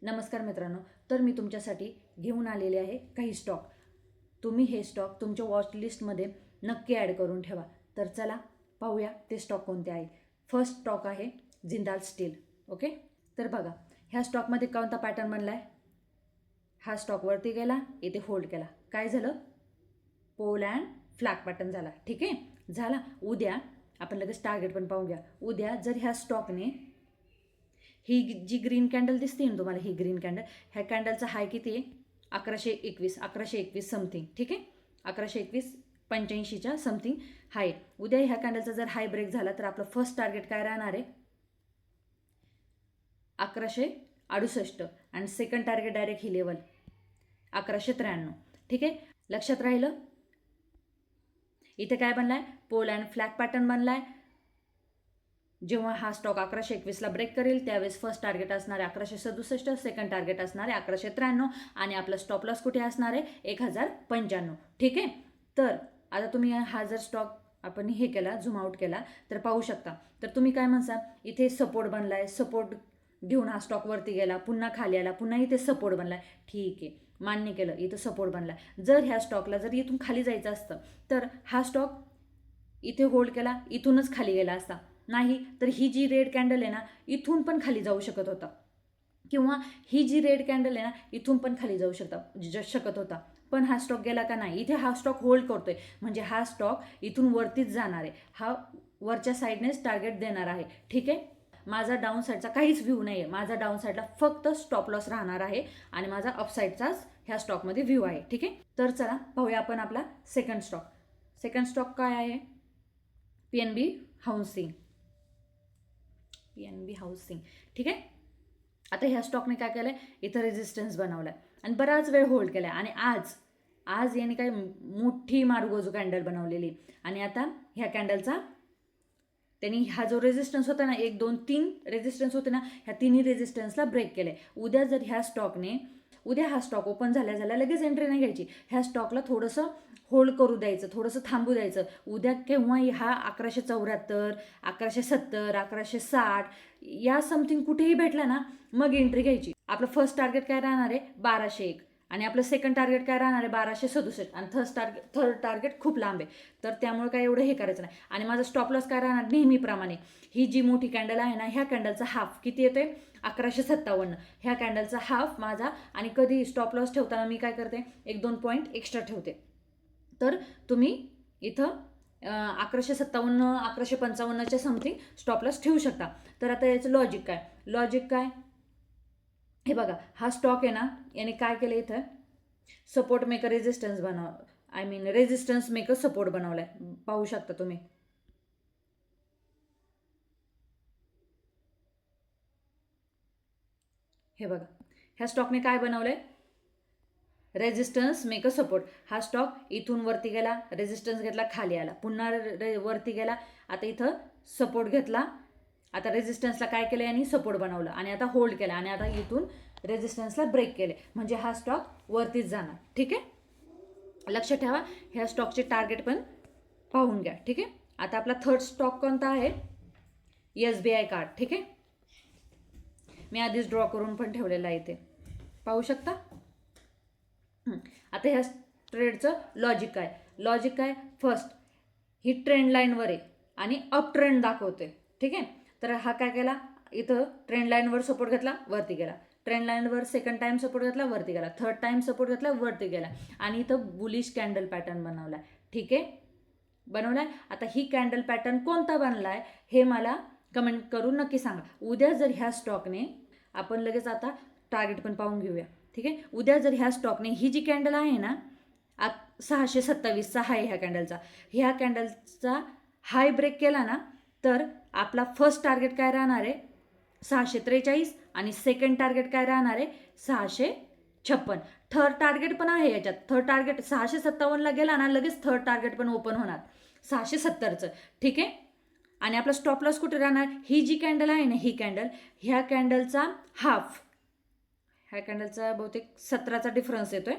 नमस्कार मित्रांनो, तर मी तुमच्यासाठी घेऊन आलेले आहे काही स्टॉक. तुम्ही हे स्टॉक तुमच्या वॉच लिस्टमध्ये नक्की ॲड करून ठेवा. तर चला पाहूया ते स्टॉक कोणते आहे. फर्स्ट स्टॉक आहे जिंदाल स्टील. ओके, तर बघा ह्या स्टॉकमध्ये कोणता पॅटर्न बनला आहे. हा स्टॉक वरती गेला, इथे होल्ड केला, काय झालं, पोल अँड फ्लॅग पॅटर्न झाला. ठीक आहे, झाला. उद्या आपण लगेच टार्गेट पण पाहूया. उद्या जर ह्या स्टॉकने ही जी ग्रीन कॅन्डल दिसते ना तुम्हाला, ही ग्रीन कॅन्डल, ह्या कॅन्डलचा हाय किती आहे, 1121 समथिंग. ठीक आहे, 1121.85च्या समथिंग हाय. उद्या ह्या कॅन्डलचा जर हाय ब्रेक झाला तर आपलं फर्स्ट टार्गेट काय राहणार आहे, 1168. आणि सेकंड टार्गेट डायरेक्ट ही लेवल 1193. ठीक आहे, लक्षात राहिलं. इथे काय बनलाय, पोल अँड फ्लॅग पॅटर्न बनलाय. जेव्हा हा स्टॉक 1121ला ब्रेक करेल त्यावेळेस फर्स्ट टार्गेट असणार आहे 1167, सेकंड टार्गेट असणार आहे 1193 आणि आपला स्टॉप लॉस कुठे असणार आहे 1095. ठीक आहे, तर आता तुम्ही हा जर स्टॉक आपण हे केला, झूम आउट केला तर पाहू शकता. तर तुम्ही काय म्हणता, इथे सपोर्ट बनलाय, सपोर्ट घेऊन हा स्टॉक वरती गेला, पुन्हा खाली आला, पुन्हा इथे सपोर्ट बनलाय. ठीक आहे, मान्य केलं, इथं सपोर्ट बनलाय. जर ह्या स्टॉकला जर इथून खाली जायचं असतं तर हा स्टॉक इथे होल्ड केला, इथूनच खाली गेला असता. नाही तर ही जी रेड कॅन्डल आहे ना, इथून पण खाली जाऊ शकत होता, किंवा ही जी रेड कॅन्डल आहे ना, इथून पण खाली जाऊ शकत होता. पण हा स्टॉक गेला का नाही, इथे हा स्टॉक होल्ड करतोय, म्हणजे हा स्टॉक इथून वरतीच जाणार आहे, हा वरच्या साईडनेच टार्गेट देणार आहे. ठीक आहे, माझा डाऊन साईडचा काहीच व्ह्यू नाही आहे. माझा डाऊन साईडला फक्त स्टॉप लॉस राहणार आहे आणि माझा अपसाईडचाच ह्या स्टॉकमध्ये व्ह्यू आहे. ठीक आहे, तर चला पाहूया आपण आपला सेकंड स्टॉक. सेकंड स्टॉक काय आहे, PNB हाऊसिंग. PNB housing. ठीक आहे, आता ह्या स्टॉकने काय केलंय, इथं रेजिस्टन्स बनवलाय आणि बराच वेळ होल्ड केलाय. आणि आज याने काय मोठी मारुगोजू कॅन्डल बनवलेली. आणि आता ह्या कॅन्डलचा त्यांनी हा जो रेजिस्टन्स होता ना, 1 2 3 रेजिस्टन्स होते ना, ह्या तिन्ही रेजिस्टन्सला ब्रेक केलंय. उद्या जर ह्या स्टॉकने उद्या हा स्टॉक ओपन झाल्या लगेच एंट्री नाही घ्यायची. ह्या स्टॉकला थोडंसं होल्ड करू द्यायचं, थोडंसं थांबू द्यायचं. उद्या केव्हा हा 1174, 1170, 1160 या समथिंग कुठेही भेटला ना, मग एंट्री घ्यायची. आपलं फर्स्ट टार्गेट काय राहणार आहे 1201 आणि आपलं सेकंड टार्गेट काय राहणार आहे 1267 आणि थर्ड टार्गेट खूप लांब आहे. तर त्यामुळे काय एवढं हे करायचं नाही. आणि माझा स्टॉप लॉस काय राहणार, नेहमीप्रमाणे ही जी मोठी कॅन्डल आहे ना, ह्या कॅन्डलचा हाफ किती येतोय 1157. ह्या कॅन्डलचा हाफ माझा. आणि कधी स्टॉप लॉस ठेवताना मी काय करते, 1-2 पॉईंट एक्स्ट्रा ठेवते. तर तुम्ही इथं 1157, 1155च्या समथिंग स्टॉप लॉस ठेवू शकता. तर आता याचं लॉजिक काय, हे बघा, हा स्टॉक आहे ना, याने काय केलं, इथं support make a resistance resistance make a support बनवलाय, पाहू शकता तुम्ही. हे बघा, ह्या स्टॉकने काय बनवलंय, रेजिस्टन्स मेक अ सपोर्ट. हा स्टॉक इथून वरती गेला, रेजिस्टन्स घेतला, खाली आला, पुन्हा वरती गेला, आता इथं सपोर्ट घेतला, आता रेजिस्टन्सला काय केलं यांनी, सपोर्ट बनवलं आणि आता होल्ड केला आणि आता इथून रेजिस्टन्सला ब्रेक केले, म्हणजे हा स्टॉक वरतीच जाणार. ठीक आहे, लक्षात ठेवा. ह्या स्टॉकचे टार्गेट पण पाहून घ्या. ठीक आहे, आता आपला थर्ड स्टॉक कोणता आहे, SBI कार्ड. ठीक आहे, मी आधीच ड्रॉ करून पण ठेवलेला आहे, इथे पाहू शकता. आता ह्या ट्रेडचं लॉजिक काय, फर्स्ट ही ट्रेंड लाईनवर आहे आणि अप ट्रेंड दाखवते. ठीक आहे, तर हा काय केला, इथं ट्रेंड लाईनवर सपोर्ट घेतला, वरती गेला, ट्रेंड लाईनवर सेकंड टाइम सपोर्ट घेतला, वरती गेला, थर्ड टाइम सपोर्ट घेतला, वरती गेला आणि इथं बुलिश कॅन्डल पॅटर्न बनवला. ठीक आहे, बनवलाय. आता ही कॅन्डल पॅटर्न कोणता बनलाय हे मला कमेंट करून नक्की सांगा. उद्या जर ह्या स्टॉकने, आपण लगेच आता टार्गेट पण पाहून घेऊया. ठीक आहे, उद्या जर ह्या स्टॉकने ही जी कॅन्डल आहे ना, 627चा हाय ह्या कॅन्डलचा हाय ब्रेक केला ना, तर आपला फर्स्ट टार्गेट काय राहणार आहे 643 आणि सेकंड टार्गेट काय राहणार आहे 656. थर्ड टार्गेट पण आहे याच्यात. थर्ड टार्गेट 657ला गेला ना, लगेच थर्ड टार्गेट पण ओपन होणार 670चं. ठीक आहे, आणि आपला स्टॉप लॉस कुठे राहणार, ही जी कॅन्डल आहे ना, ही कॅन्डल, ह्या कॅन्डलचा हाफ, ह्या कॅन्डलचा बहुतेक 17चा डिफरन्स येतोय,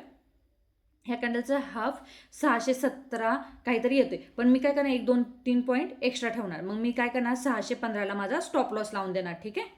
ह्या कॅन्डलचा हाफ 617 काहीतरी येतोय. पण मी काय करणार, 1 2 3 पॉईंट एक्स्ट्रा ठेवणार. मग मी काय करणार, 615ला माझा स्टॉप लॉस लावून देणार. ठीक आहे,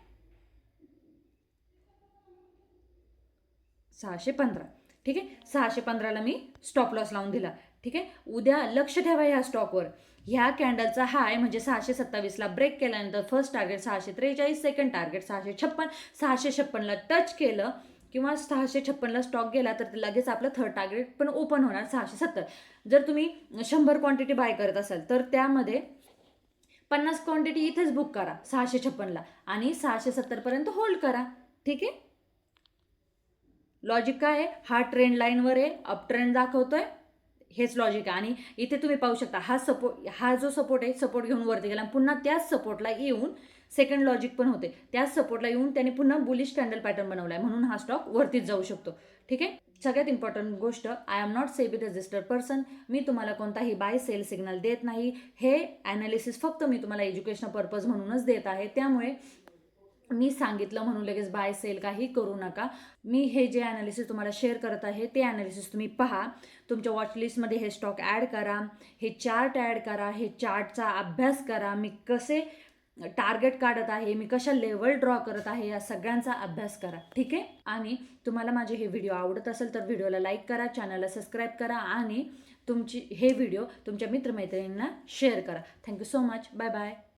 615. ठीक आहे, 615ला मी स्टॉप लॉस लावून दिला. ठीक आहे, उद्या लक्ष ठेवा ह्या स्टॉकवर. ह्या कॅन्डलचा हाय म्हणजे 627ला ब्रेक केल्यानंतर फर्स्ट टार्गेट 643, सेकंड टार्गेट 656. 656ला टच केलं किंवा 656ला स्टॉक गेला तर लगेच आपलं थर्ड टार्गेट पण ओपन होणार 670. जर तुम्ही 100 क्वांटिटी बाय करत असाल तर त्यामध्ये 50 क्वांटिटी इथेच बुक करा 656ला आणि 670पर्यंत होल्ड करा. ठीक आहे, लॉजिक काय आहे, हा ट्रेंड लाईनवर आहे, अप ट्रेंड दाखवतोय, हेच लॉजिक आहे. आणि इथे तुम्ही पाहू शकता हा जो सपोर्ट आहे, सपोर्ट घेऊन वरती गेला, पुन्हा त्याच सपोर्टला येऊन सेकंड लॉजिक पण होते, त्याच सपोर्टला येऊन त्याने पुन्हा बुलिश कॅन्डल पॅटर्न बनवलाय, म्हणून हा स्टॉक वरतीच जाऊ शकतो. ठीक आहे, सगळ्यात इम्पॉर्टंट गोष्ट, I am not SEBI registered person. मी तुम्हाला कोणताही बाय सेल सिग्नल देत नाही. हे ॲनालिसिस फक्त मी तुम्हाला एज्युकेशनल पर्पज म्हणूनच देत आहे. त्यामुळे मी सांगितलं म्हणून लगेच बाय सेल काही करू नका. मी हे जे ॲनालिसिस तुम्हाला शेअर करत आहे ते ॲनालिसिस तुम्ही पहा, तुमच्या वॉचलिस्टमध्ये हे स्टॉक ॲड करा, हे चार्ट ॲड करा, हे चार्टचा अभ्यास करा, मी कसे टार्गेट काढत आहे, मी कशा लेवल ड्रॉ करत आहे, या सगळ्यांचा अभ्यास करा. ठीक आहे, आणि तुम्हाला माझे हे व्हिडिओ आवडत असेल तर व्हिडिओला लाईक करा, चॅनलला सबस्क्राईब करा आणि हे व्हिडिओ तुमच्या मित्रमैत्रिणींना शेअर करा. Thank you so much. Bye bye.